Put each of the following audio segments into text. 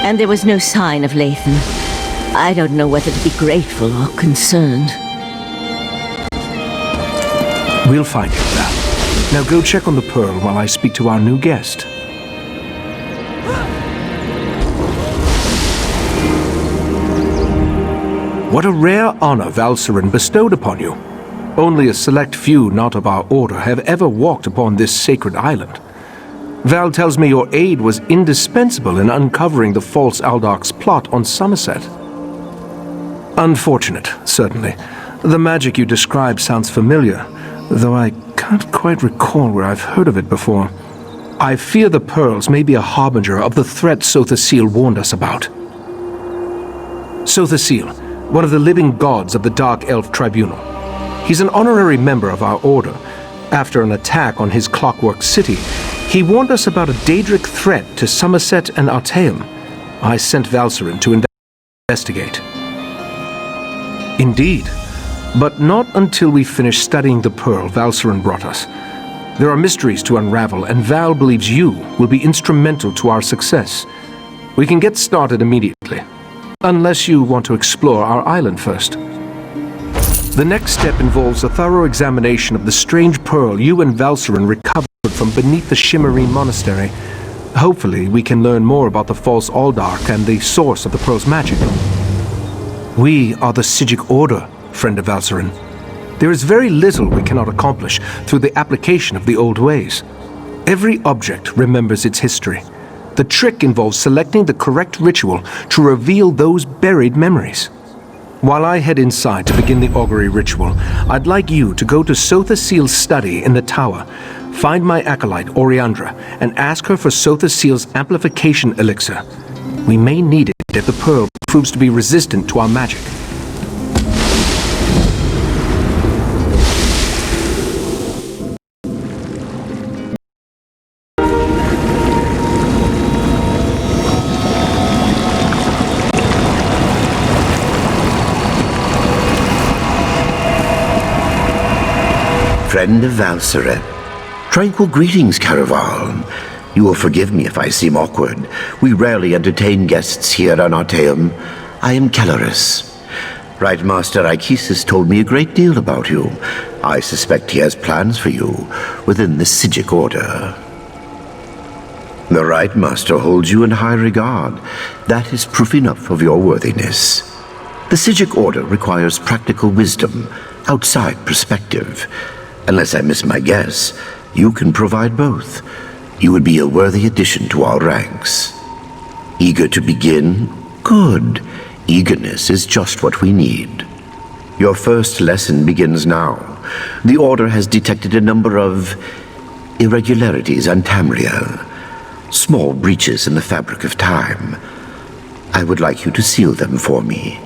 And there was no sign of Lathan. I don't know whether to be grateful or concerned. We'll find him, Val. Now go check on the Pearl while I speak to our new guest. What a rare honor Valcerin bestowed upon you. Only a select few not of our order have ever walked upon this sacred island. Val tells me your aid was indispensable in uncovering the false Aldarch's plot on Somerset. Unfortunate, certainly. The magic you describe sounds familiar, though I can't quite recall where I've heard of it before. I fear the pearls may be a harbinger of the threat Sothasil warned us about. Sothasil, one of the living gods of the Dark Elf Tribunal. He's an honorary member of our order. After an attack on his Clockwork City, he warned us about a Daedric threat to Somerset and Artaeum. I sent Valcerin to investigate. Indeed, but not until we finished studying the Pearl Valcerin brought us. There are mysteries to unravel, and Val believes you will be instrumental to our success. We can get started immediately, unless you want to explore our island first. The next step involves a thorough examination of the strange pearl you and Valcerin recovered from beneath the Shimmerine Monastery. Hopefully, we can learn more about the false Aldarch and the source of the pearl's magic. We are the Psijic Order, friend of Valcerin. There is very little we cannot accomplish through the application of the old ways. Every object remembers its history. The trick involves selecting the correct ritual to reveal those buried memories. While I head inside to begin the augury ritual, I'd like you to go to Sothasil's study in the tower, find my acolyte, Oriandra, and ask her for Sothasil's amplification elixir. We may need it if the pearl proves to be resistant to our magic. Friend of Valcerin. Tranquil greetings, Caraval. You will forgive me if I seem awkward. We rarely entertain guests here on Artaeum. I am Caloris. Right Master Ichesis told me a great deal about you. I suspect he has plans for you within the Psijic Order. The Right Master holds you in high regard. That is proof enough of your worthiness. The Psijic Order requires practical wisdom, outside perspective. Unless I miss my guess, you can provide both. You would be a worthy addition to our ranks. Eager to begin? Good. Eagerness is just what we need. Your first lesson begins now. The Order has detected a number of irregularities on Tamriel. Small breaches in the fabric of time. I would like you to seal them for me.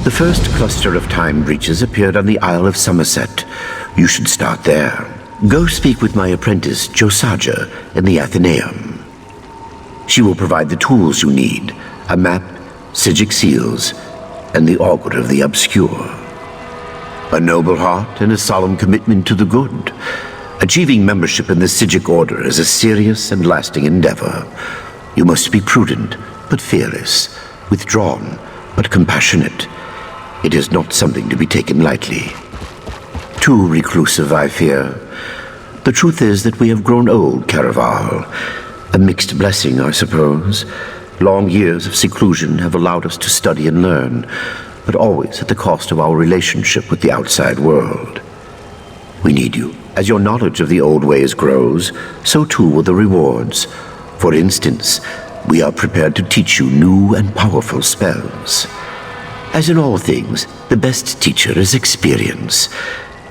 The first cluster of time breaches appeared on the Isle of Somerset. You should start there. Go speak with my apprentice, Josaja, in the Athenaeum. She will provide the tools you need, a map, Psijic seals, and the Augur of the Obscure. A noble heart and a solemn commitment to the good. Achieving membership in the Psijic Order is a serious and lasting endeavor. You must be prudent, but fearless, withdrawn, but compassionate. It is not something to be taken lightly. Too reclusive, I fear. The truth is that we have grown old, Caraval. A mixed blessing, I suppose. Long years of seclusion have allowed us to study and learn, but always at the cost of our relationship with the outside world. We need you. As your knowledge of the old ways grows, so too will the rewards. For instance, we are prepared to teach you new and powerful spells. As in all things, the best teacher is experience.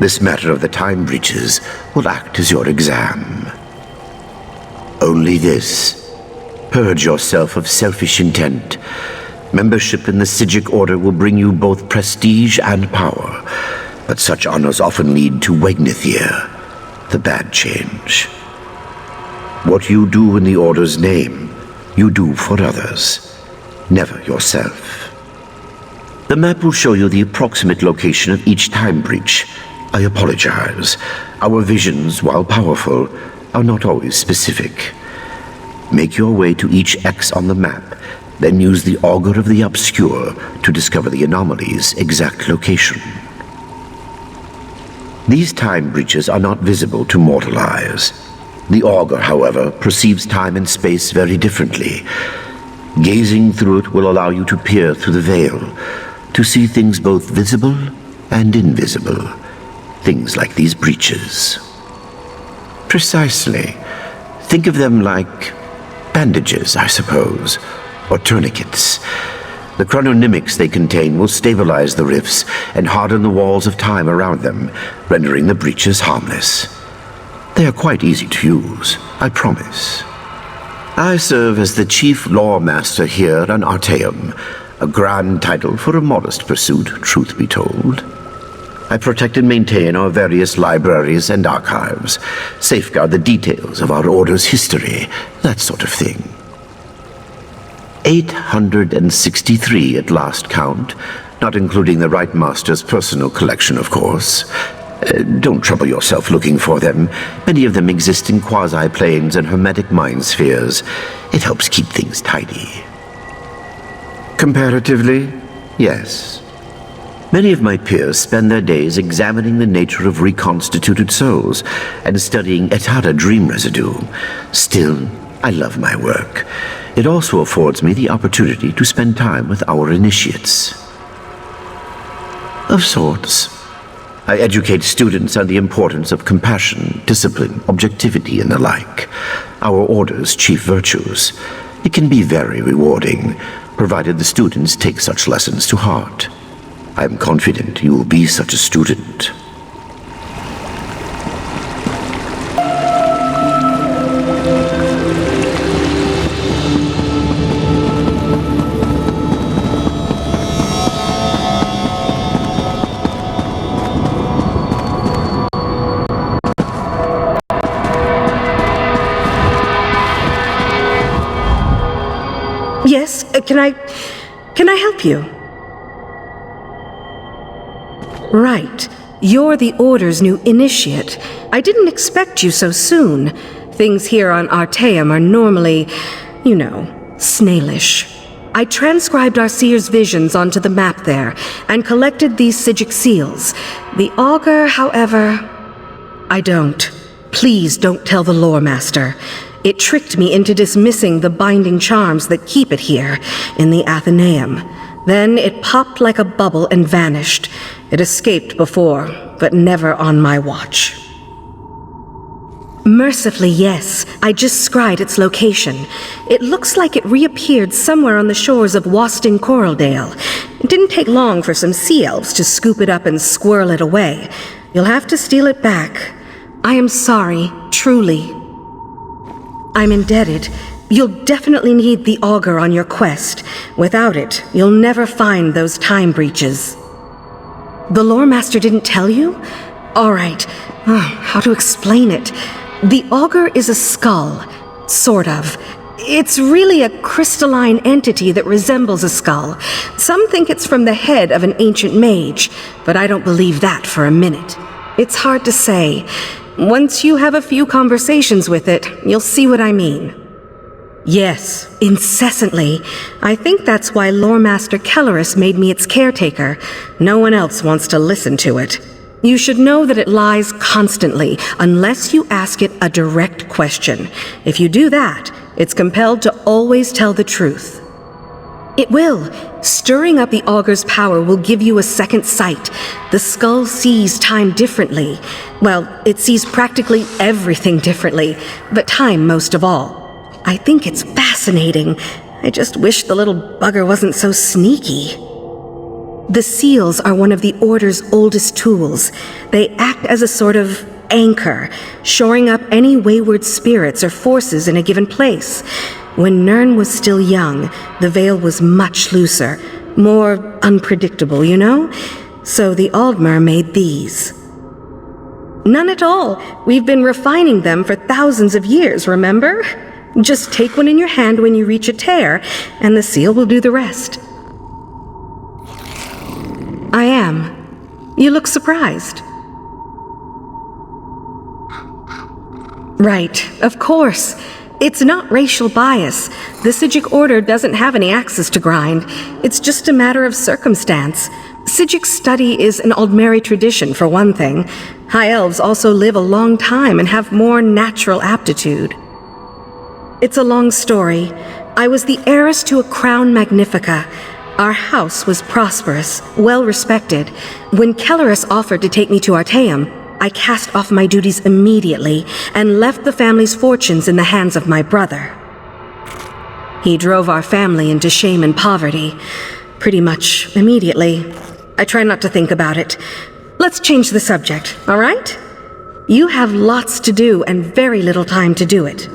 This matter of the time breaches will act as your exam. Only this. Purge yourself of selfish intent. Membership in the Psijic Order will bring you both prestige and power, but such honors often lead to Wegnithir, the bad change. What you do in the Order's name, you do for others, never yourself. The map will show you the approximate location of each time breach. I apologize. Our visions, while powerful, are not always specific. Make your way to each X on the map, then use the Augur of the Obscure to discover the anomaly's exact location. These time breaches are not visible to mortal eyes. The Augur, however, perceives time and space very differently. Gazing through it will allow you to peer through the veil, to see things both visible and invisible. Things like these breaches. Precisely. Think of them like bandages, I suppose, or tourniquets. The chrononymics they contain will stabilize the rifts and harden the walls of time around them, rendering the breaches harmless. They are quite easy to use, I promise. I serve as the Chief Law Master here on Artaeum, a grand title for a modest pursuit, truth be told. I protect and maintain our various libraries and archives, safeguard the details of our Order's history, that sort of thing. 863 at last count, not including the Right Master's personal collection, of course. Don't trouble yourself looking for them. Many of them exist in quasi-planes and hermetic mind spheres. It helps keep things tidy. Comparatively, yes. Many of my peers spend their days examining the nature of reconstituted souls and studying Etata dream residue. Still, I love my work. It also affords me the opportunity to spend time with our initiates. Of sorts. I educate students on the importance of compassion, discipline, objectivity, and the like. Our Order's chief virtues. It can be very rewarding, provided the students take such lessons to heart. I am confident you will be such a student. Yes, can I help you? Right. You're the Order's new initiate. I didn't expect you so soon. Things here on Artaeum are normally, you know, snailish. I transcribed our seer's visions onto the map there, and collected these Psijic seals. The Augur, however, I don't. Please don't tell the Lore Master. It tricked me into dismissing the binding charms that keep it here, in the Athenaeum. Then it popped like a bubble and vanished. It escaped before, but never on my watch. Mercifully, yes. I just scryed its location. It looks like it reappeared somewhere on the shores of Wasting Coraldale. It didn't take long for some sea elves to scoop it up and squirrel it away. You'll have to steal it back. I am sorry, truly. I'm indebted. You'll definitely need the Augur on your quest. Without it, you'll never find those time breaches. The Lore Master didn't tell you? All right. How to explain it? The Augur is a skull. Sort of. It's really a crystalline entity that resembles a skull. Some think it's from the head of an ancient mage, but I don't believe that for a minute. It's hard to say. Once you have a few conversations with it, you'll see what I mean. Yes, incessantly. I think that's why Lore Master Kellerus made me its caretaker. No one else wants to listen to it. You should know that it lies constantly, unless you ask it a direct question. If you do that, it's compelled to always tell the truth. It will. Stirring up the Augur's power will give you a second sight. The skull sees time differently. Well, it sees practically everything differently, but time most of all. I think it's fascinating. I just wish the little bugger wasn't so sneaky. The seals are one of the Order's oldest tools. They act as a sort of anchor, shoring up any wayward spirits or forces in a given place. When Nirn was still young, the veil was much looser, more unpredictable, you know? So the Aldmer made these. None at all. We've been refining them for thousands of years, remember? Just take one in your hand when you reach a tear, and the seal will do the rest. I am. You look surprised. Right, of course. It's not racial bias. The Psijic Order doesn't have any axes to grind. It's just a matter of circumstance. Psijic study is an Aldmeri tradition, for one thing. High Elves also live a long time and have more natural aptitude. It's a long story. I was the heiress to a crown magnifica. Our house was prosperous, well respected. When Kellerus offered to take me to Artaeum, I cast off my duties immediately and left the family's fortunes in the hands of my brother. He drove our family into shame and poverty, pretty much immediately. I try not to think about it. Let's change the subject, all right? You have lots to do and very little time to do it.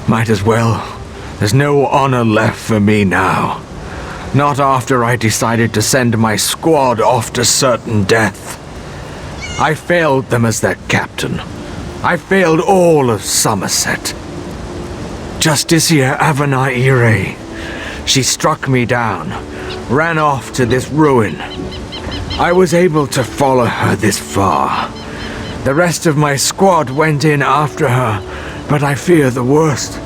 Might as well. There's no honor left for me now. Not after I decided to send my squad off to certain death. I failed them as their captain. I failed all of Somerset. Justicia Avenir Ire. She struck me down, ran off to this ruin. I was able to follow her this far. The rest of my squad went in after her, but I fear the worst.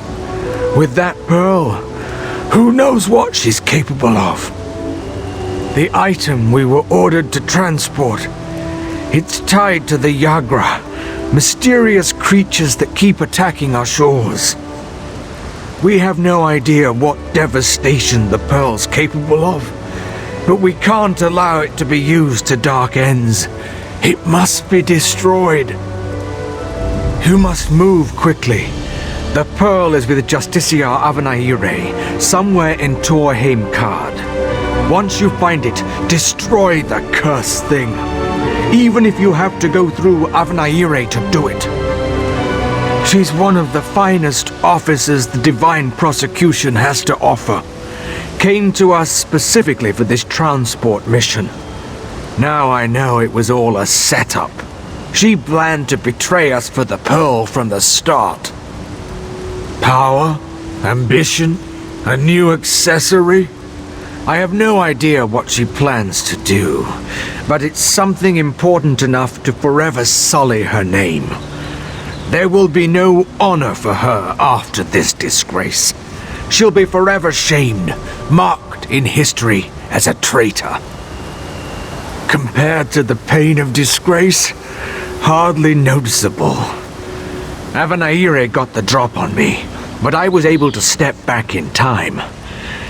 With that pearl, who knows what she's capable of? The item we were ordered to transport, it's tied to the Yagra, mysterious creatures that keep attacking our shores. We have no idea what devastation the pearl's capable of, but we can't allow it to be used to dark ends. It must be destroyed. You must move quickly. The pearl is with Justiciar Avanaire, somewhere in Torheim Card. Once you find it, destroy the cursed thing. Even if you have to go through Avanaire to do it. She's one of the finest officers the Divine Prosecution has to offer. Came to us specifically for this transport mission. Now I know it was all a setup. She planned to betray us for the pearl from the start. Power? Ambition? A new accessory? I have no idea what she plans to do, but it's something important enough to forever sully her name. There will be no honor for her after this disgrace. She'll be forever shamed, marked in history as a traitor. Compared to the pain of disgrace, hardly noticeable. Avanaire got the drop on me, but I was able to step back in time.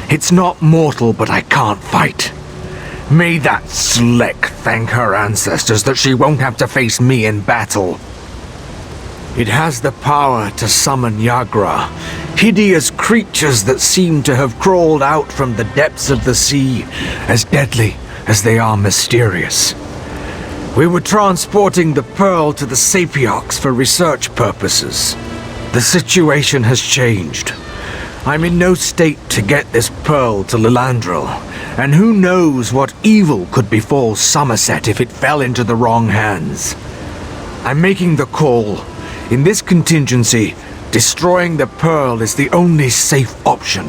It's not mortal, but I can't fight. May that slick thank her ancestors that she won't have to face me in battle. It has the power to summon Yagra, hideous creatures that seem to have crawled out from the depths of the sea, as deadly as they are mysterious. We were transporting the pearl to the Sapiox for research purposes. The situation has changed. I'm in no state to get this pearl to Lilandril, and who knows what evil could befall Somerset if it fell into the wrong hands. I'm making the call. In this contingency, destroying the pearl is the only safe option.